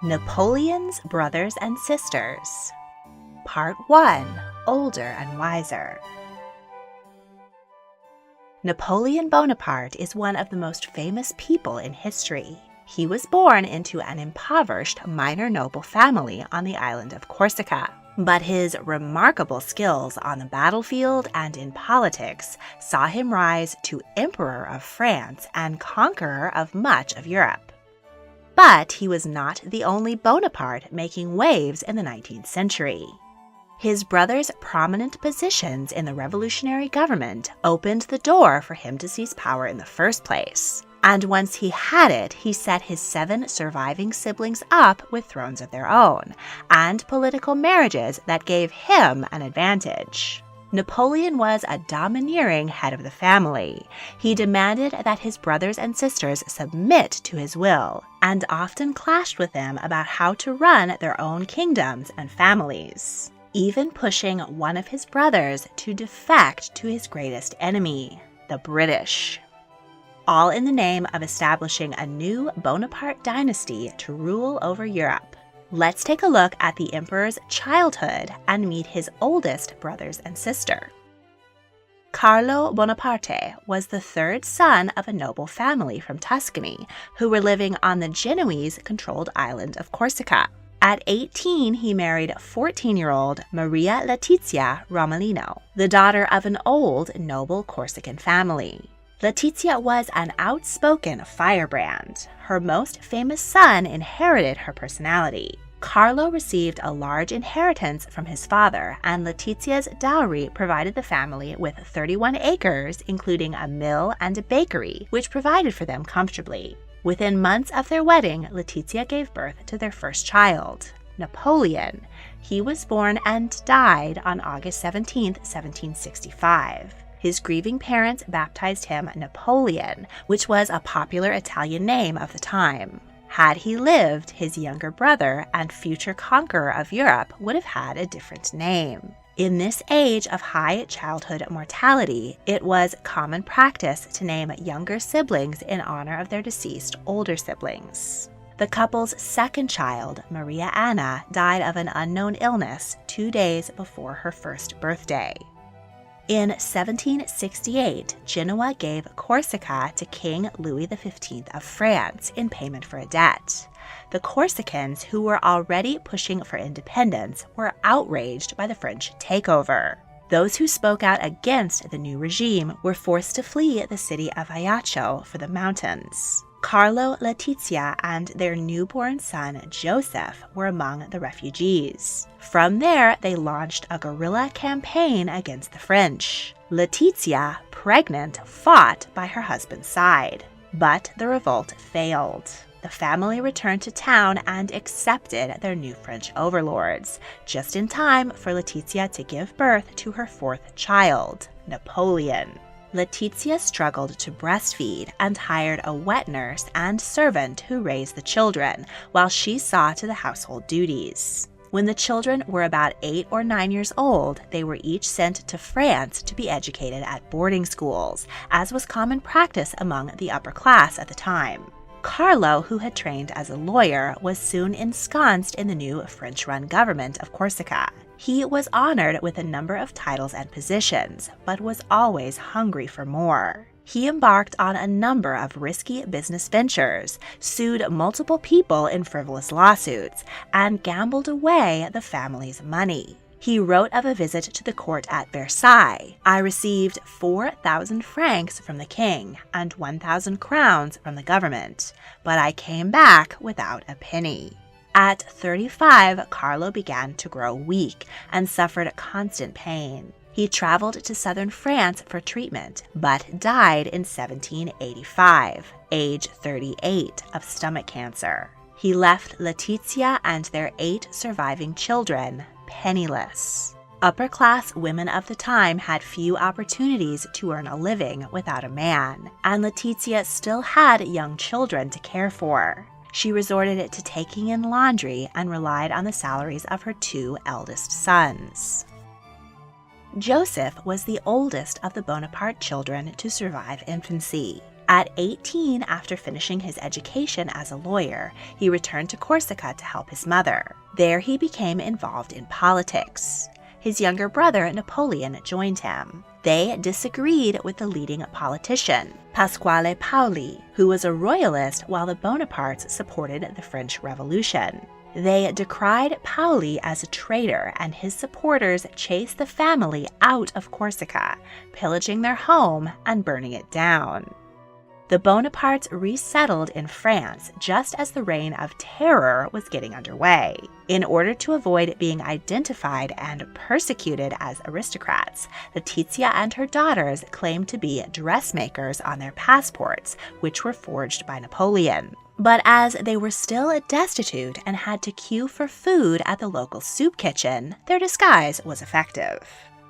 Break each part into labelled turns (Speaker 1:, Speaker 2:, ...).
Speaker 1: Napoleon's Brothers and Sisters. Part 1. Older and Wiser. Napoleon Bonaparte is one of the most famous people in history. He was born into an impoverished minor noble family on the island of Corsica, but his remarkable skills on the battlefield and in politics saw him rise to Emperor of France and conqueror of much of Europe. But he was not the only Bonaparte making waves in the 19th century. His brother's prominent positions in the revolutionary government opened the door for him to seize power in the first place. And once he had it, he set his 7 surviving siblings up with thrones of their own and political marriages that gave him an advantage. Napoleon was a domineering head of the family. He demanded that his brothers and sisters submit to his will, and often clashed with them about how to run their own kingdoms and families, even pushing one of his brothers to defect to his greatest enemy, the British. All in the name of establishing a new Bonaparte dynasty to rule over Europe. Let's take a look at the emperor's childhood and meet his oldest brothers and sister. Carlo Bonaparte was the 3rd son of a noble family from Tuscany who were living on the Genoese-controlled island of Corsica. At 18, he married 14-year-old Maria Letizia Romolino, the daughter of an old noble Corsican family. Letizia was an outspoken firebrand. Her most famous son inherited her personality. Carlo received a large inheritance from his father, and Letizia's dowry provided the family with 31 acres, including a mill and a bakery, which provided for them comfortably. Within months of their wedding, Letizia gave birth to their first child, Napoleon. He was born and died on August 17, 1765. His grieving parents baptized him Napoleon, which was a popular Italian name of the time. Had he lived, his younger brother and future conqueror of Europe would have had a different name. In this age of high childhood mortality, it was common practice to name younger siblings in honor of their deceased older siblings. The couple's second child, Maria Anna, died of an unknown illness 2 days before her first birthday. In 1768, Genoa gave Corsica to King Louis XV of France in payment for a debt. The Corsicans, who were already pushing for independence, were outraged by the French takeover. Those who spoke out against the new regime were forced to flee the city of Ajaccio for the mountains. Carlo, Letizia, and their newborn son Joseph were among the refugees. From there, they launched a guerrilla campaign against the French. Letizia, pregnant, fought by her husband's side, but the revolt failed. The family returned to town and accepted their new French overlords, just in time for Letizia to give birth to her 4th child, Napoleon. Letizia struggled to breastfeed and hired a wet nurse and servant who raised the children, while she saw to the household duties. When the children were about 8 or 9 years old, they were each sent to France to be educated at boarding schools, as was common practice among the upper class at the time. Carlo, who had trained as a lawyer, was soon ensconced in the new French-run government of Corsica. He was honored with a number of titles and positions, but was always hungry for more. He embarked on a number of risky business ventures, sued multiple people in frivolous lawsuits, and gambled away the family's money. He wrote of a visit to the court at Versailles. "I received 4,000 francs from the king and 1,000 crowns from the government, but I came back without a penny." At 35, Carlo began to grow weak and suffered constant pain. He traveled to southern France for treatment, but died in 1785, age 38, of stomach cancer. He left Letizia and their 8 surviving children penniless. Upper-class women of the time had few opportunities to earn a living without a man, and Letizia still had young children to care for. She resorted to taking in laundry and relied on the salaries of her 2 eldest sons. Joseph was the oldest of the Bonaparte children to survive infancy. At 18, after finishing his education as a lawyer, he returned to Corsica to help his mother. There he became involved in politics. His younger brother, Napoleon, joined him. They disagreed with the leading politician, Pasquale Paoli, who was a royalist while the Bonapartes supported the French Revolution. They decried Paoli as a traitor, and his supporters chased the family out of Corsica, pillaging their home and burning it down. The Bonapartes resettled in France just as the Reign of Terror was getting underway. In order to avoid being identified and persecuted as aristocrats, Letizia and her daughters claimed to be dressmakers on their passports, which were forged by Napoleon. But as they were still destitute and had to queue for food at the local soup kitchen, their disguise was effective.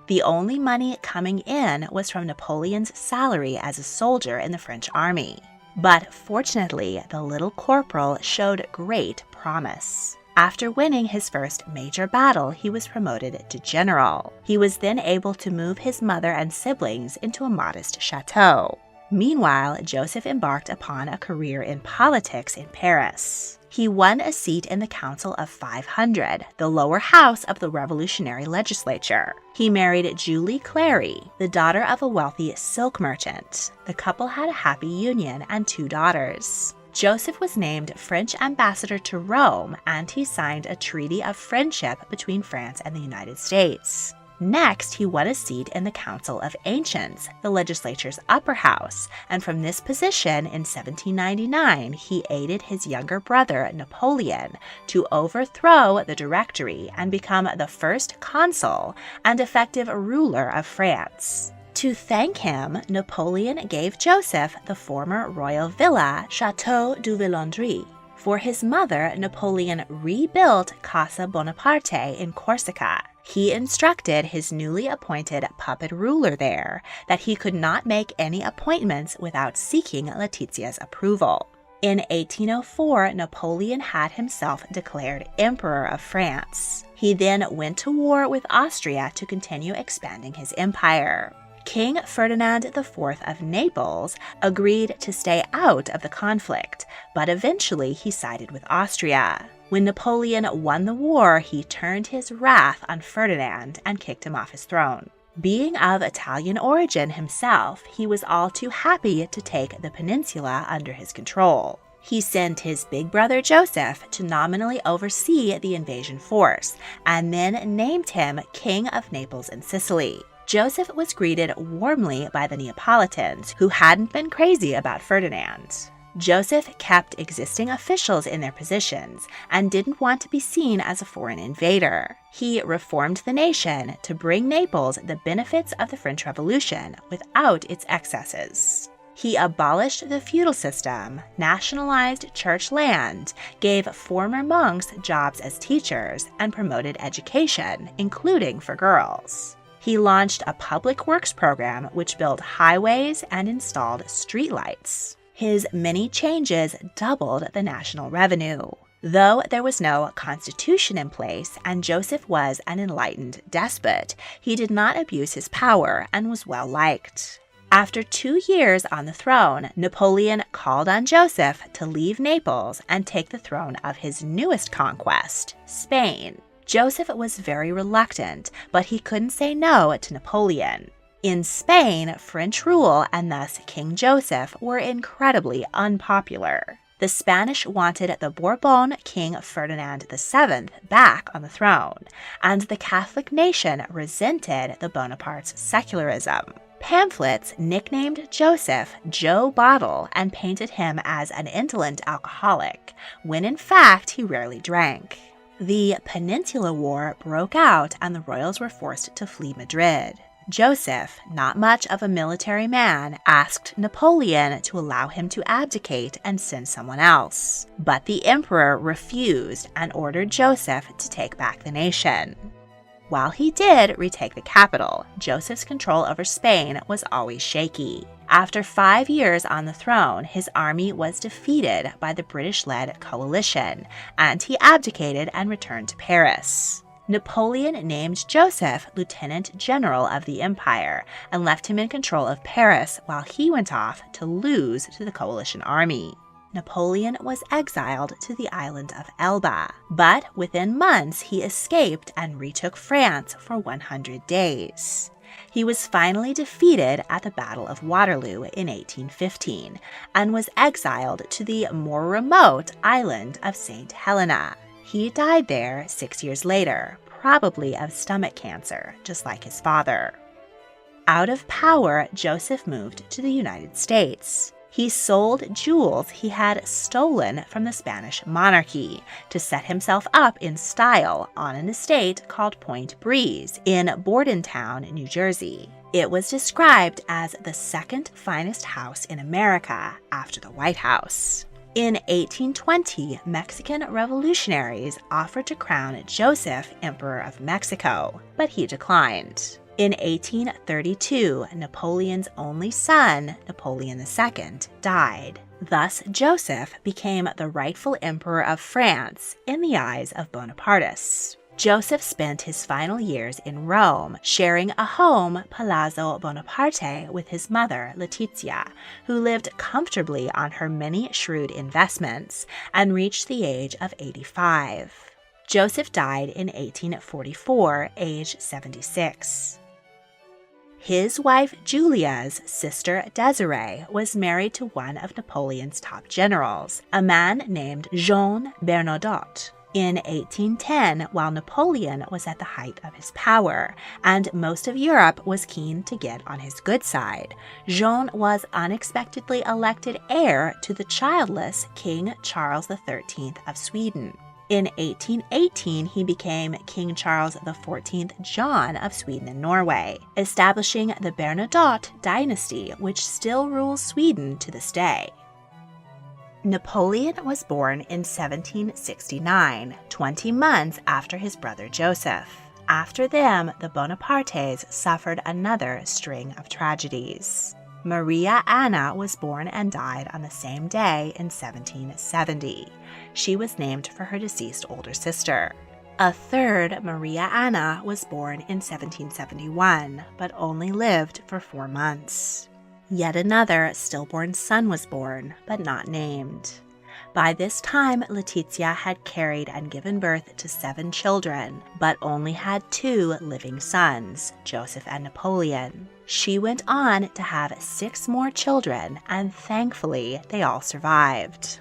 Speaker 1: The only money coming in was from Napoleon's salary as a soldier in the French army. But fortunately, the little corporal showed great promise. After winning his first major battle, he was promoted to general. He was then able to move his mother and siblings into a modest chateau. Meanwhile, Joseph embarked upon a career in politics in Paris. He won a seat in the Council of 500, the lower house of the revolutionary legislature. He married Julie Clary, the daughter of a wealthy silk merchant. The couple had a happy union and 2 daughters. Joseph was named French ambassador to Rome, and he signed a treaty of friendship between France and the United States. Next, he won a seat in the Council of Ancients, the legislature's upper house, and from this position in 1799, he aided his younger brother, Napoleon, to overthrow the Directory and become the first consul and effective ruler of France. To thank him, Napoleon gave Joseph the former royal villa, Château du Villandry. For his mother, Napoleon rebuilt Casa Bonaparte in Corsica. He instructed his newly appointed puppet ruler there that he could not make any appointments without seeking Letizia's approval. In 1804, Napoleon had himself declared Emperor of France. He then went to war with Austria to continue expanding his empire. King Ferdinand IV of Naples agreed to stay out of the conflict, but eventually he sided with Austria. When Napoleon won the war, he turned his wrath on Ferdinand and kicked him off his throne. Being of Italian origin himself, he was all too happy to take the peninsula under his control. He sent his big brother Joseph to nominally oversee the invasion force, and then named him King of Naples and Sicily. Joseph was greeted warmly by the Neapolitans, who hadn't been crazy about Ferdinand. Joseph kept existing officials in their positions and didn't want to be seen as a foreign invader. He reformed the nation to bring Naples the benefits of the French Revolution without its excesses. He abolished the feudal system, nationalized church land, gave former monks jobs as teachers, and promoted education, including for girls. He launched a public works program which built highways and installed streetlights. His many changes doubled the national revenue. Though there was no constitution in place and Joseph was an enlightened despot, he did not abuse his power and was well liked. After 2 years on the throne, Napoleon called on Joseph to leave Naples and take the throne of his newest conquest, Spain. Joseph was very reluctant, but he couldn't say no to Napoleon. In Spain, French rule and thus King Joseph were incredibly unpopular. The Spanish wanted the Bourbon King Ferdinand VII back on the throne, and the Catholic nation resented the Bonapartes' secularism. Pamphlets nicknamed Joseph Joe Bottle and painted him as an indolent alcoholic, when in fact he rarely drank. The Peninsular War broke out and the royals were forced to flee Madrid. Joseph, not much of a military man, asked Napoleon to allow him to abdicate and send someone else. But the emperor refused and ordered Joseph to take back the nation. While he did retake the capital, Joseph's control over Spain was always shaky. After 5 years on the throne, his army was defeated by the British-led coalition, and he abdicated and returned to Paris. Napoleon named Joseph lieutenant general of the empire and left him in control of Paris while he went off to lose to the coalition army. Napoleon was exiled to the island of Elba, but within months he escaped and retook France for 100 days. He was finally defeated at the Battle of Waterloo in 1815 and was exiled to the more remote island of St. Helena. He died there 6 years later, probably of stomach cancer, just like his father. Out of power, Joseph moved to the United States. He sold jewels he had stolen from the Spanish monarchy to set himself up in style on an estate called Point Breeze in Bordentown, New Jersey. It was described as the second finest house in America after the White House. In 1820, Mexican revolutionaries offered to crown Joseph Emperor of Mexico, but he declined. In 1832, Napoleon's only son, Napoleon II, died. Thus, Joseph became the rightful emperor of France in the eyes of Bonapartists. Joseph spent his final years in Rome, sharing a home, Palazzo Bonaparte, with his mother, Letizia, who lived comfortably on her many shrewd investments and reached the age of 85. Joseph died in 1844, age 76. His wife Julia's sister Desiree was married to one of Napoleon's top generals, a man named Jean Bernadotte. In 1810, while Napoleon was at the height of his power, and most of Europe was keen to get on his good side, Jean was unexpectedly elected heir to the childless King Charles XIII of Sweden. In 1818, he became King Charles XIV John of Sweden and Norway, establishing the Bernadotte dynasty, which still rules Sweden to this day. Napoleon was born in 1769, 20 months after his brother Joseph. After them, the Bonapartes suffered another string of tragedies. Maria Anna was born and died on the same day in 1770. She was named for her deceased older sister. A third, Maria Anna, was born in 1771, but only lived for 4 months. Yet another stillborn son was born, but not named. By this time, Letizia had carried and given birth to 7 children, but only had 2 living sons, Joseph and Napoleon. She went on to have 6 more children, and thankfully, they all survived.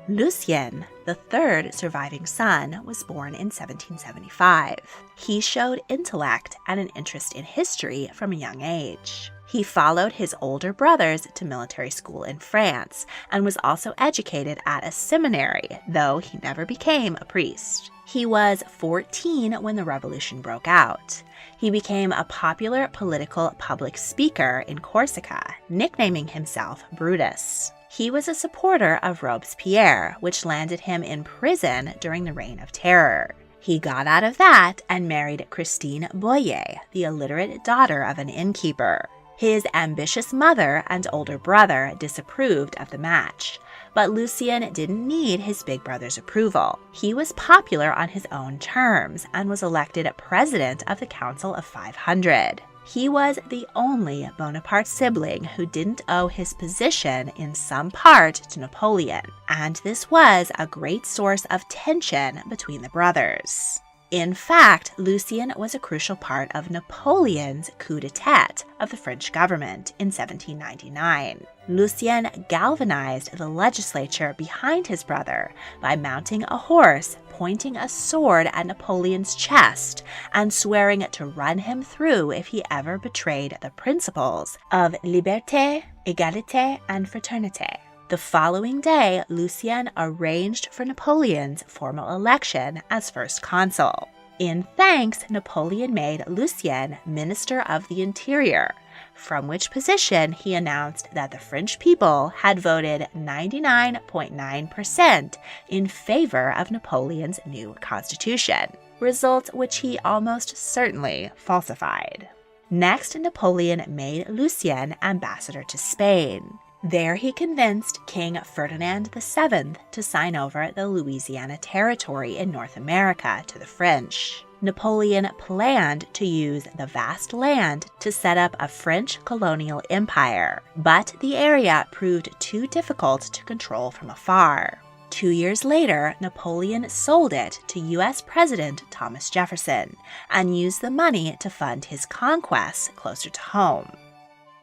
Speaker 1: Lucien, the third surviving son, was born in 1775. He showed intellect and an interest in history from a young age. He followed his older brothers to military school in France and was also educated at a seminary, though he never became a priest. He was 14 when the revolution broke out. He became a popular political public speaker in Corsica, nicknaming himself Brutus. He was a supporter of Robespierre, which landed him in prison during the Reign of Terror. He got out of that and married Christine Boyer, the illiterate daughter of an innkeeper. His ambitious mother and older brother disapproved of the match, but Lucien didn't need his big brother's approval. He was popular on his own terms and was elected president of the Council of 500. He was the only Bonaparte sibling who didn't owe his position in some part to Napoleon, and this was a great source of tension between the brothers. In fact, Lucien was a crucial part of Napoleon's coup d'etat of the French government in 1799. Lucien galvanized the legislature behind his brother by mounting a horse, pointing a sword at Napoleon's chest, and swearing to run him through if he ever betrayed the principles of liberté, égalité, and fraternité. The following day, Lucien arranged for Napoleon's formal election as first consul. In thanks, Napoleon made Lucien Minister of the Interior, from which position he announced that the French people had voted 99.9% in favor of Napoleon's new constitution, results which he almost certainly falsified. Next, Napoleon made Lucien ambassador to Spain. There he convinced King Ferdinand VII to sign over the Louisiana Territory in North America to the French. Napoleon planned to use the vast land to set up a French colonial empire, but the area proved too difficult to control from afar. 2 years later, Napoleon sold it to U.S. President Thomas Jefferson and used the money to fund his conquests closer to home.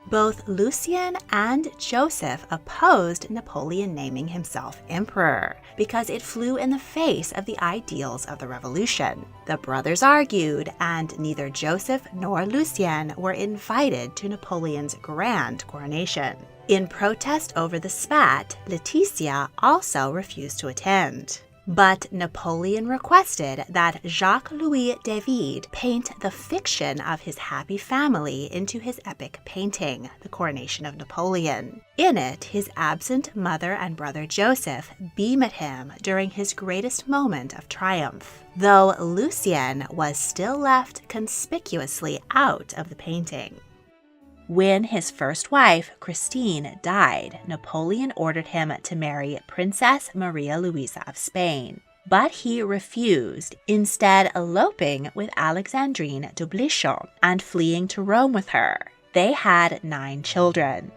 Speaker 1: Both Lucien and Joseph opposed Napoleon naming himself emperor because it flew in the face of the ideals of the revolution. The brothers argued, and neither Joseph nor Lucien were invited to Napoleon's grand coronation. In protest over the spat, Laetitia also refused to attend. But Napoleon requested that Jacques-Louis David paint the fiction of his happy family into his epic painting, The Coronation of Napoleon. In it, his absent mother and brother Joseph beam at him during his greatest moment of triumph, though Lucien was still left conspicuously out of the painting. When his first wife, Christine, died, Napoleon ordered him to marry Princess Maria Louisa of Spain. But he refused, instead eloping with Alexandrine de Blichon and fleeing to Rome with her. They had 9 children.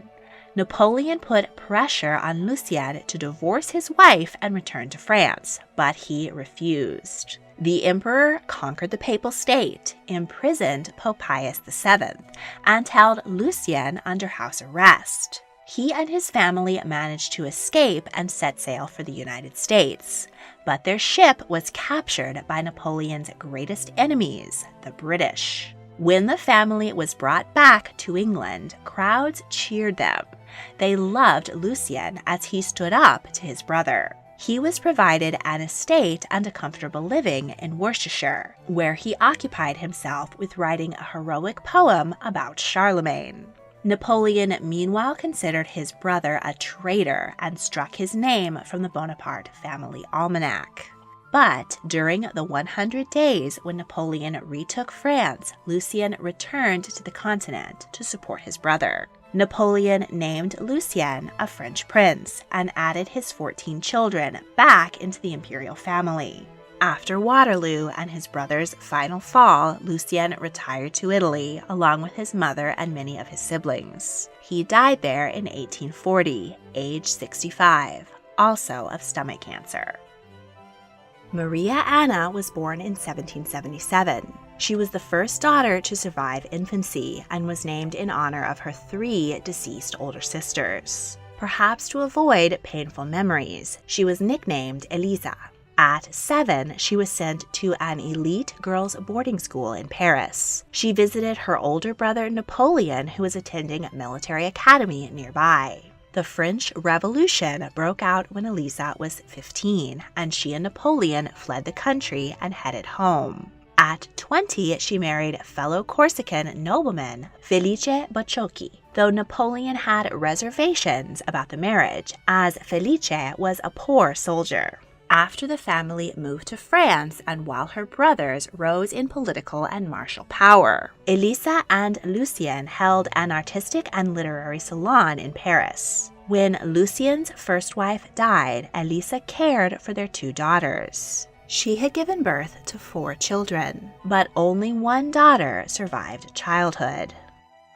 Speaker 1: Napoleon put pressure on Lucien to divorce his wife and return to France, but he refused. The emperor conquered the Papal State, imprisoned Pope Pius VII, and held Lucien under house arrest. He and his family managed to escape and set sail for the United States, but their ship was captured by Napoleon's greatest enemies, the British. When the family was brought back to England, crowds cheered them. They loved Lucien as he stood up to his brother. He was provided an estate and a comfortable living in Worcestershire, where he occupied himself with writing a heroic poem about Charlemagne. Napoleon meanwhile considered his brother a traitor and struck his name from the Bonaparte family almanac. But during the 100 days when Napoleon retook France, Lucien returned to the continent to support his brother. Napoleon named Lucien a French prince and added his 14 children back into the imperial family. After Waterloo and his brother's final fall, Lucien retired to Italy along with his mother and many of his siblings. He died there in 1840, age 65, also of stomach cancer. Maria Anna was born in 1777. She was the first daughter to survive infancy and was named in honor of her 3 deceased older sisters. Perhaps to avoid painful memories, she was nicknamed Elisa. At 7, she was sent to an elite girls' boarding school in Paris. She visited her older brother Napoleon, who was attending a military academy nearby. The French Revolution broke out when Elisa was 15, and she and Napoleon fled the country and headed home. At 20, she married fellow Corsican nobleman Felice Bacciocchi, though Napoleon had reservations about the marriage, as Felice was a poor soldier. After the family moved to France and while her brothers rose in political and martial power, Elisa and Lucien held an artistic and literary salon in Paris. When Lucien's first wife died, Elisa cared for their 2 daughters. She had given birth to 4 children, but only 1 daughter survived childhood.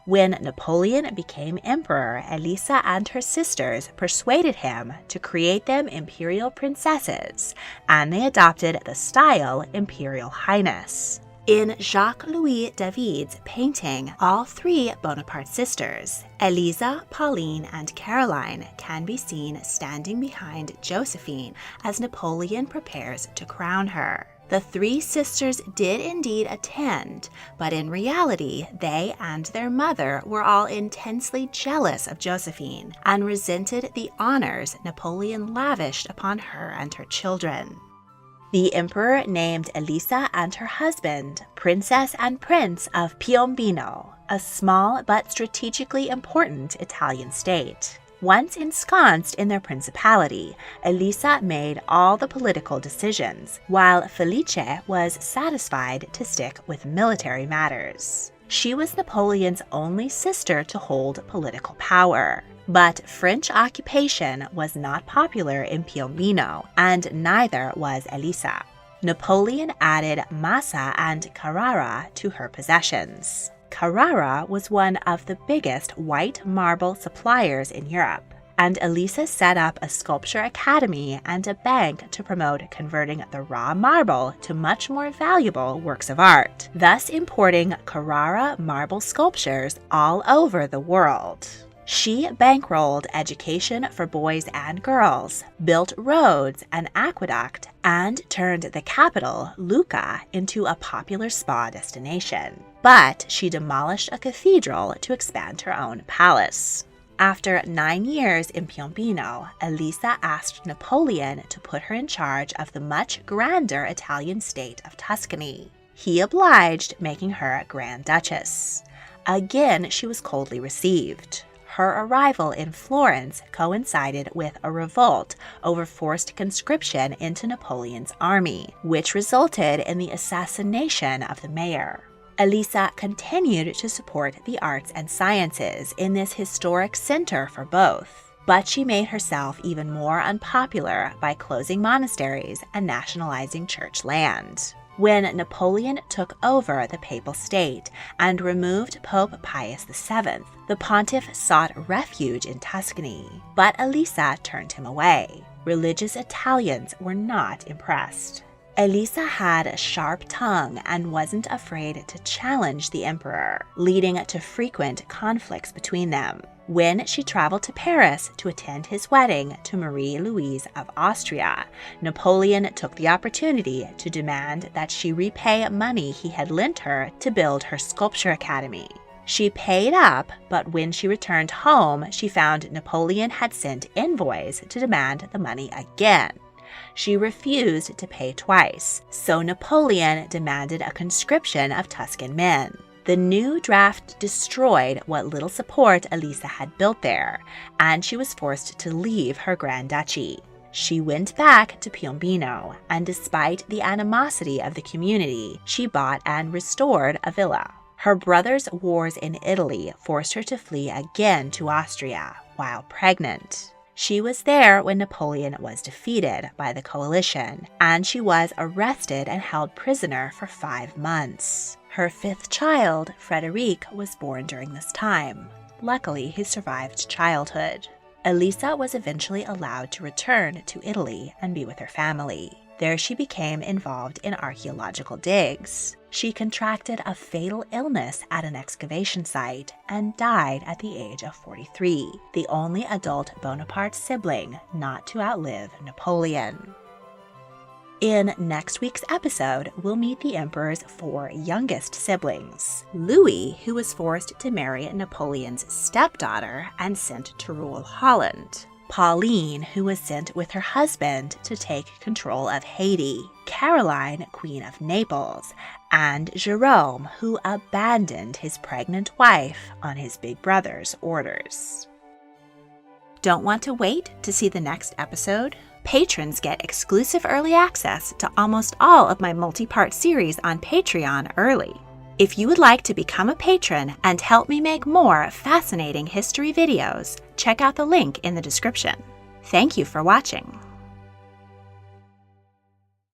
Speaker 1: When Napoleon became emperor, Elisa and her sisters persuaded him to create them imperial princesses, and they adopted the style Imperial Highness. In Jacques-Louis David's painting, all 3 Bonaparte sisters, Elisa, Pauline, and Caroline, can be seen standing behind Josephine as Napoleon prepares to crown her. The 3 sisters did indeed attend, but in reality, they and their mother were all intensely jealous of Josephine and resented the honors Napoleon lavished upon her and her children. The emperor named Elisa and her husband Princess and Prince of Piombino, a small but strategically important Italian state. Once ensconced in their principality, Elisa made all the political decisions, while Felice was satisfied to stick with military matters. She was Napoleon's only sister to hold political power. But French occupation was not popular in Piombino, and neither was Elisa. Napoleon added Massa and Carrara to her possessions. Carrara was one of the biggest white marble suppliers in Europe, and Elisa set up a sculpture academy and a bank to promote converting the raw marble to much more valuable works of art, thus importing Carrara marble sculptures all over the world. She bankrolled education for boys and girls, built roads and aqueduct, and turned the capital, Lucca, into a popular spa destination. But she demolished a cathedral to expand her own palace. After 9 years in Piombino, Elisa asked Napoleon to put her in charge of the much grander Italian state of Tuscany. He obliged, making her Grand Duchess. Again, she was coldly received. Her arrival in Florence coincided with a revolt over forced conscription into Napoleon's army, which resulted in the assassination of the mayor. Elisa continued to support the arts and sciences in this historic center for both, but she made herself even more unpopular by closing monasteries and nationalizing church land. When Napoleon took over the Papal State and removed Pope Pius VII, the pontiff sought refuge in Tuscany, but Elisa turned him away. Religious Italians were not impressed. Elisa had a sharp tongue and wasn't afraid to challenge the emperor, leading to frequent conflicts between them. When she traveled to Paris to attend his wedding to Marie Louise of Austria, Napoleon took the opportunity to demand that she repay money he had lent her to build her sculpture academy. She paid up, but when she returned home, she found Napoleon had sent envoys to demand the money again. She refused to pay twice, so Napoleon demanded a conscription of Tuscan men. The new draft destroyed what little support Elisa had built there, and she was forced to leave her Grand Duchy. She went back to Piombino, and despite the animosity of the community, she bought and restored a villa. Her brother's wars in Italy forced her to flee again to Austria while pregnant. She was there when Napoleon was defeated by the coalition, and she was arrested and held prisoner for 5 months. Her 5th child, Frederic, was born during this time. Luckily, he survived childhood. Elisa was eventually allowed to return to Italy and be with her family. There she became involved in archaeological digs. She contracted a fatal illness at an excavation site and died at the age of 43, the only adult Bonaparte sibling not to outlive Napoleon. In next week's episode, we'll meet the emperor's 4 youngest siblings. Louis, who was forced to marry Napoleon's stepdaughter and sent to rule Holland. Pauline, who was sent with her husband to take control of Haiti. Caroline, Queen of Naples. And Jerome, who abandoned his pregnant wife on his big brother's orders. Don't want to wait to see the next episode? Patrons get exclusive early access to almost all of my multi-part series on Patreon early. If you would like to become a patron and help me make more fascinating history videos, check out the link in the description. Thank you for watching.